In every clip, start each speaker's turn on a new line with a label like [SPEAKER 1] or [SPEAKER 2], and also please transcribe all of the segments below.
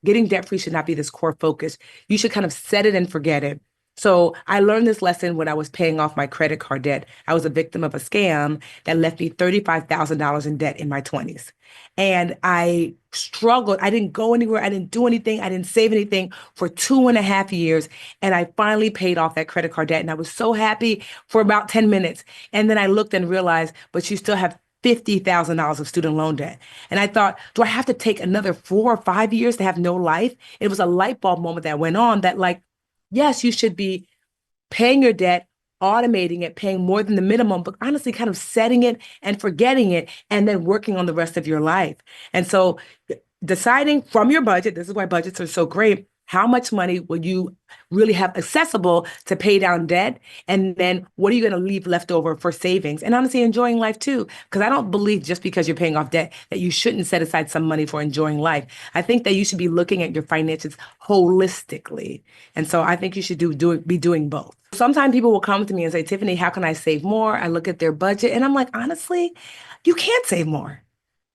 [SPEAKER 1] getting debt free should not be this core focus. You should kind of set it and forget it. So I learned this lesson when I was paying off my credit card debt. I was a victim of a scam that left me $35,000 in debt in my 20s. And I struggled. I didn't go anywhere. I didn't do anything. I didn't save anything for 2.5 years. And I finally paid off that credit card debt. And I was so happy for about 10 minutes. And then I looked and realized, but you still have $50,000 of student loan debt. And I thought, do I have to take another 4 or 5 years to have no life? It was a light bulb moment that went on that, like, yes, you should be paying your debt, automating it, paying more than the minimum, but honestly kind of setting it and forgetting it and then working on the rest of your life. And so deciding from your budget, this is why budgets are so great. How much money will you really have accessible to pay down debt? And then what are you going to leave left over for savings? And honestly, enjoying life too. Because I don't believe just because you're paying off debt that you shouldn't set aside some money for enjoying life. I think that you should be looking at your finances holistically. And so I think you should be doing both. Sometimes people will come to me and say, Tiffany, how can I save more? I look at their budget and I'm like, honestly, you can't save more.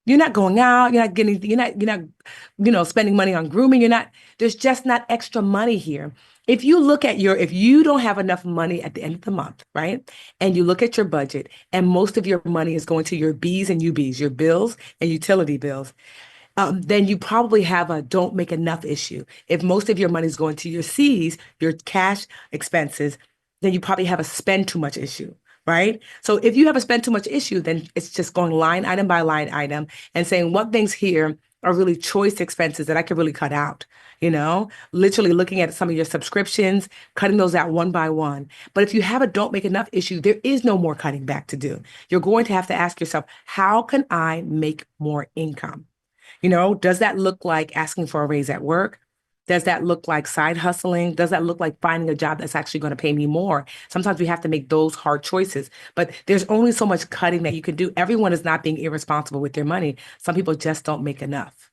[SPEAKER 1] You're not going out, you're not spending money on grooming. There's just not extra money here. If you don't have enough money at the end of the month, right? And you look at your budget and most of your money is going to your B's and UBs, your bills and utility bills, then you probably have a don't make enough issue. If most of your money is going to your C's, your cash expenses, then you probably have a spend too much issue. Right? So if you have a spend too much issue, then it's just going line item by line item and saying what things here are really choice expenses that I could really cut out, literally looking at some of your subscriptions, cutting those out one by one. But if you have a don't make enough issue, there is no more cutting back to do. You're going to have to ask yourself, how can I make more income? Does that look like asking for a raise at work? Does that look like side hustling? Does that look like finding a job that's actually going to pay me more? Sometimes we have to make those hard choices, but there's only so much cutting that you can do. Everyone is not being irresponsible with their money. Some people just don't make enough.